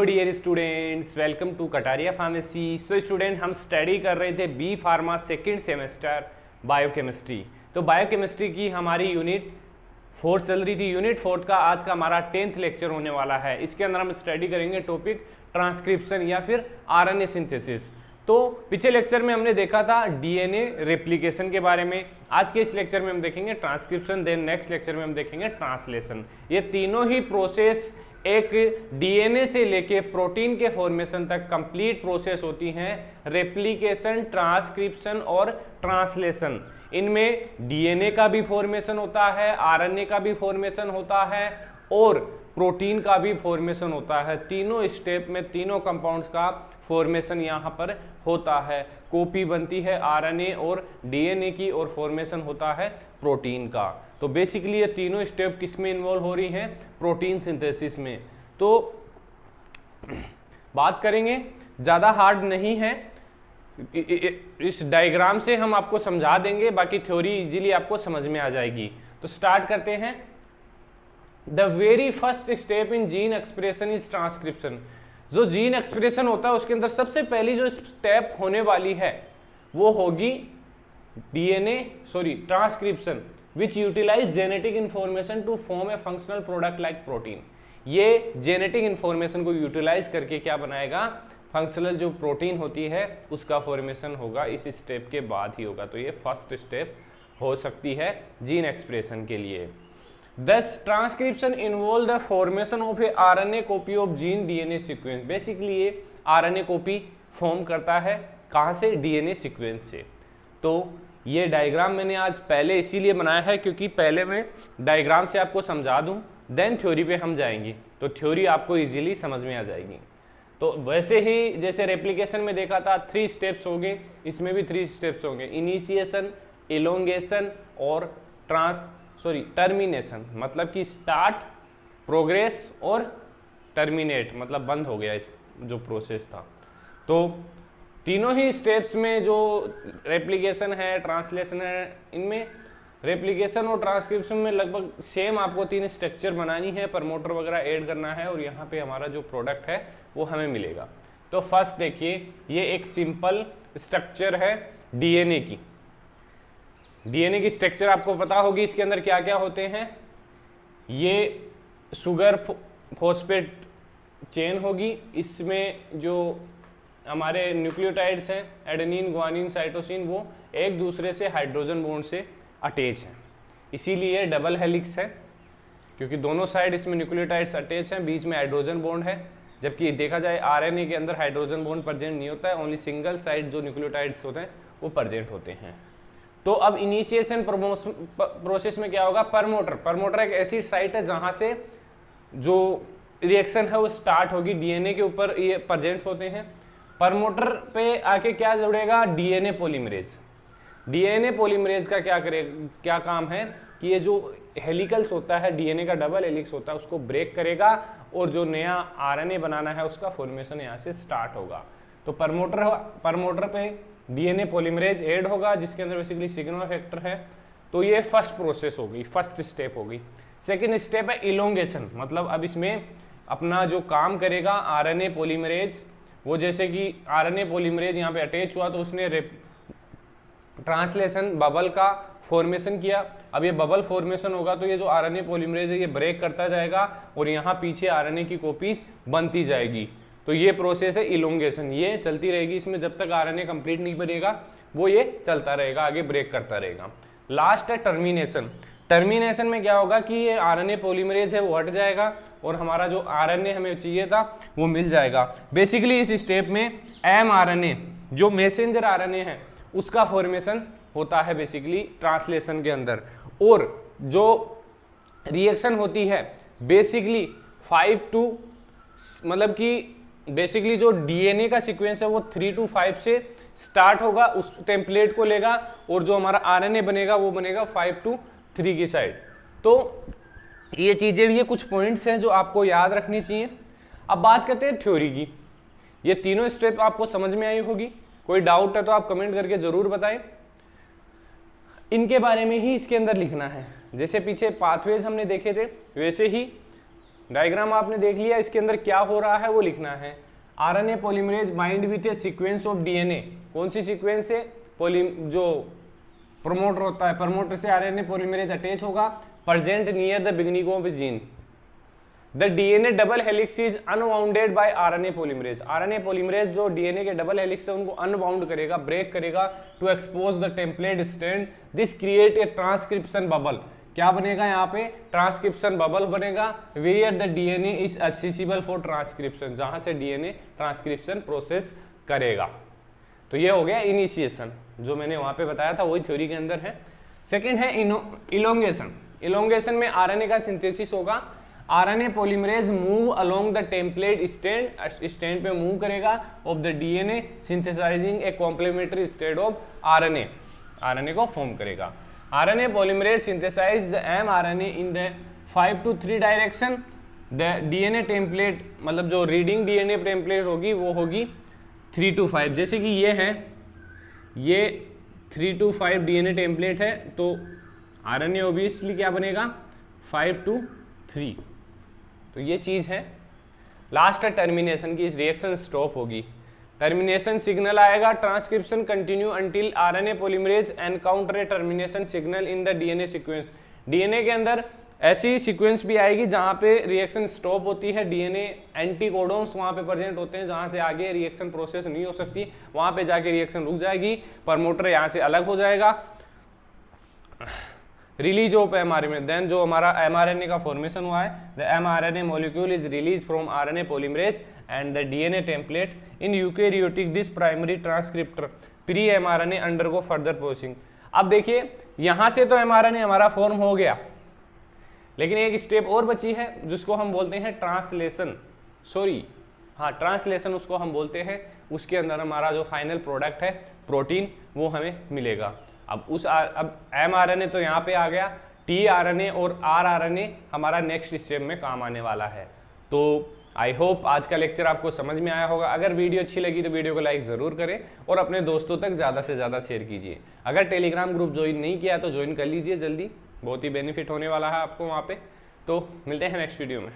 Hello dear students, welcome to Kataria pharmacy. So student, हम study कर रहे थे B pharma second semester biochemistry. तो बायोकेमिस्ट्री की हमारी यूनिट 4 चल रही थी। यूनिट 4 का आज का हमारा 10th लेक्चर होने वाला है। इसके अंदर हम स्टडी करेंगे टॉपिक ट्रांसक्रिप्शन या फिर आरएनए सिंथेसिस। तो पिछले लेक्चर में हमने देखा था डीएनए रेप्लिकेशन के बारे में। आज के इस लेक्चर में हम देखेंगे ट्रांसक्रिप्शन, देन नेक्स्ट लेक्चर में हम देखेंगे ट्रांसलेशन। ये तीनों ही प्रोसेस एक डीएनए से लेके प्रोटीन के फॉर्मेशन तक कंप्लीट प्रोसेस होती हैं। रेप्लिकेशन, ट्रांसक्रिप्शन और ट्रांसलेशन, इनमें डीएनए का भी फॉर्मेशन होता है, आरएनए का भी फॉर्मेशन होता है और प्रोटीन का भी फॉर्मेशन होता है। तीनों स्टेप में तीनों कंपाउंड्स का फॉर्मेशन यहाँ पर होता है। कॉपी बनती है आरएनए और डीएनए की और फॉर्मेशन होता है प्रोटीन का। तो बेसिकली ये तीनों स्टेप किस में इन्वॉल्व हो रही हैं? प्रोटीन सिंथेसिस में। तो बात करेंगे, ज़्यादा हार्ड नहीं है, इस डायग्राम से हम आपको समझा देंगे, बाकी थ्योरी इजीली आपको समझ में आ जाएगी। तो स्टार्ट करते हैं। The very first step in gene expression is transcription. जो जीन एक्सप्रेशन होता है उसके अंदर सबसे पहली जो स्टेप होने वाली है वो होगी transcription, which utilise genetic information to form a functional product like protein. ये जेनेटिक इंफॉर्मेशन को यूटिलाइज करके क्या बनाएगा? फंक्शनल जो प्रोटीन होती है उसका फॉर्मेशन होगा। इस स्टेप के बाद ही होगा। तो ये फर्स्ट स्टेप हो सकती है जीन एक्सप्रेशन के लिए। Thus, transcription involve the formation of a RNA copy of gene DNA sequence. Basically ये RNA कॉपी फॉर्म करता है कहाँ से? DNA सीक्वेंस से। तो ये डायग्राम मैंने आज पहले इसीलिए बनाया है क्योंकि पहले मैं डायग्राम से आपको समझा दूं, देन थ्योरी पे हम जाएंगे, तो थ्योरी आपको इजीली समझ में आ जाएगी। तो वैसे ही जैसे रेप्लिकेशन में देखा था 3 स्टेप्स होंगे, इसमें भी 3 स्टेप्स होंगे। इनिशिएशन, इलोंगेशन और टर्मिनेशन, मतलब कि स्टार्ट, प्रोग्रेस और टर्मिनेट, मतलब बंद हो गया इस जो प्रोसेस था। तो तीनों ही स्टेप्स में जो रेप्लिकेशन है, ट्रांसलेशन है, इनमें रेप्लिकेशन और ट्रांसक्रिप्शन में लगभग सेम आपको 3 स्ट्रक्चर बनानी है, प्रमोटर वगैरह ऐड करना है और यहाँ पे हमारा जो प्रोडक्ट है वो हमें मिलेगा। तो फर्स्ट देखिए, ये एक सिंपल स्ट्रक्चर है डीएनए की। डीएनए की स्ट्रक्चर आपको पता होगी, इसके अंदर क्या क्या होते हैं। ये शुगर फॉस्फेट चेन होगी, इसमें जो हमारे न्यूक्लियोटाइड्स हैं एडेनिन, ग्वानिन, साइटोसिन, वो एक दूसरे से हाइड्रोजन बॉन्ड से अटैच हैं, इसीलिए डबल हेलिक्स है, क्योंकि दोनों साइड इसमें न्यूक्लियोटाइड्स अटैच हैं, बीच में हाइड्रोजन बॉन्ड है। जबकि देखा जाए आरएनए के अंदर हाइड्रोजन बॉन्ड प्रेजेंट नहीं होता है, ओनली सिंगल साइड जो न्यूक्लियोटाइड्स होते हैं वो प्रेजेंट होते हैं। तो अब इनिशिएशन प्रोसेस में क्या होगा? प्रमोटर एक ऐसी साइट है जहां से जो रिएक्शन है वो स्टार्ट होगी। डीएनए के ऊपर ये प्रेजेंट होते हैं। प्रमोटर पे आके क्या जुड़ेगा? DNA polymerase. डीएनए पॉलीमरेज का क्या काम है कि ये जो हेलिकल्स होता है, डीएनए का डबल हेलिक्स होता है, उसको ब्रेक करेगा और जो नया आरएनए बनाना है उसका फॉर्मेशन यहाँ से स्टार्ट होगा। तो प्रमोटर पे डीएनए पॉलीमरेज ऐड होगा, जिसके अंदर बेसिकली सिग्नल फैक्टर है। तो ये फर्स्ट प्रोसेस होगी, फर्स्ट स्टेप होगी। सेकंड स्टेप है इलोंगेशन, मतलब अब इसमें अपना जो काम करेगा आरएनए पॉलीमरेज, वो जैसे कि आरएनए पॉलीमरेज यहाँ पे अटैच हुआ तो उसने ट्रांसलेशन बबल का फॉर्मेशन किया। अब ये बबल फॉर्मेशन होगा तो ये जो आरएनए पॉलीमरेज है ये ब्रेक करता जाएगा और यहाँ पीछे आरएनए की कॉपीज बनती जाएगी। तो ये प्रोसेस है इलोंगेशन, ये चलती रहेगी। इसमें जब तक आरएनए कंप्लीट नहीं बनेगा वो ये चलता रहेगा, आगे ब्रेक करता रहेगा। लास्ट है टर्मिनेशन। टर्मिनेशन में क्या होगा कि ये आरएनए पॉलीमरेज है वो हट जाएगा और हमारा जो आरएनए हमें चाहिए था वो मिल जाएगा। बेसिकली इस स्टेप में एमआरएनए जो मैसेंजर आरएनए है उसका फॉर्मेशन होता है बेसिकली ट्रांसलेशन के अंदर। और जो रिएक्शन होती है बेसिकली 5 to मतलब कि बेसिकली जो डीएनए का सीक्वेंस है वो 3 to 5 से स्टार्ट होगा, उस टेम्पलेट को लेगा और जो हमारा आरएनए बनेगा वो बनेगा 5 to 3 की साइड। तो ये चीजें, ये कुछ पॉइंट्स हैं जो आपको याद रखनी चाहिए। अब बात करते हैं थ्योरी की। ये तीनों स्टेप आपको समझ में आई होगी। कोई डाउट है तो आप कमेंट करके जरूर बताएं। इनके बारे में ही इसके अंदर लिखना है। जैसे पीछे पाथवेज हमने देखे थे वैसे ही डायग्राम आपने देख लिया, इसके अंदर क्या हो रहा है वो लिखना है। RNA polymerase bind with A sequence of DNA, कौन सी सीक्वेंस है, जो प्रमोटर होता है, प्रमोटर से आरएनए पॉलीमरेज अटैच होगा, present near the beginning of gene. The DNA double helix is unbounded by RNA polymerase, RNA polymerase जो DNA के double helix है उनको अनबाउंड करेगा, ब्रेक करेगा to expose the template strand, this create a transcription bubble, क्या बनेगा यहाँ पे, ट्रांसक्रिप्शन बबल बनेगा, where the DNA is accessible for transcription, जहां से डीएनए ट्रांसक्रिप्शन प्रोसेस करेगा। तो ये हो गया इनिशिएशन, जो मैंने वहां पे बताया था वही थ्योरी के अंदर है। सेकंड है इलोंगेशन, इलोंगेशन में आरएनए का सिंथेसिस होगा, RNA polymerase move along the template strand पे मूव करेगा off the DNA synthesising a complementary state of RNA, RNA को फॉर्म करेगा। RNA polymerase synthesise the mRNA in the 5 to 3 direction, the DNA template मतलब जो reading DNA template होगी वो होगी 3 to 5, जैसे कि ये है, ये 3 to 5 डीएनए टेम्पलेट है, तो आरएनए ऑब्वियसली क्या बनेगा 5 to 3, तो ये चीज है। लास्ट टर्मिनेशन की, इस रिएक्शन स्टॉप होगी, टर्मिनेशन सिग्नल आएगा, transcription continue until RNA polymerase encounter A termination signal in the DNA sequence, DNA के अंदर ऐसी सीक्वेंस भी आएगी जहां पे रिएक्शन स्टॉप होती है, डीएनए एंटीकोडॉन्स वहां पे प्रेजेंट होते हैं जहां से आगे रिएक्शन प्रोसेस नहीं हो सकती, वहां पे जाके रिएक्शन रुक जाएगी, प्रमोटर यहां से अलग हो जाएगा, रिलीज ऑफ एमआरएनए, देन जो हमारा एमआरएनए का फॉर्मेशन हुआ है, the mRNA molecule is release from RNA polymerase and the DNA template in eukaryotic, this primary transcript pre mRNA undergo further processing. अब देखिए यहां से तो एमआरएनए हमारा फॉर्म हो गया, लेकिन एक स्टेप और बची है जिसको हम बोलते हैं ट्रांसलेशन, ट्रांसलेशन उसको हम बोलते हैं, उसके अंदर हमारा जो फाइनल प्रोडक्ट है प्रोटीन वो हमें मिलेगा। अब एमआरएनए तो यहाँ पे आ गया, टीआरएनए और आरआरएनए हमारा नेक्स्ट स्टेप में काम आने वाला है। तो आई होप आज का लेक्चर आपको समझ में आया होगा। अगर वीडियो अच्छी लगी तो वीडियो को लाइक ज़रूर करें और अपने दोस्तों तक ज़्यादा से ज़्यादा शेयर कीजिए। अगर टेलीग्राम ग्रुप ज्वाइन नहीं किया तो ज्वाइन कर लीजिए जल्दी, बहुत ही बेनिफिट होने वाला है आपको वहाँ पे। तो मिलते हैं नेक्स्ट वीडियो में।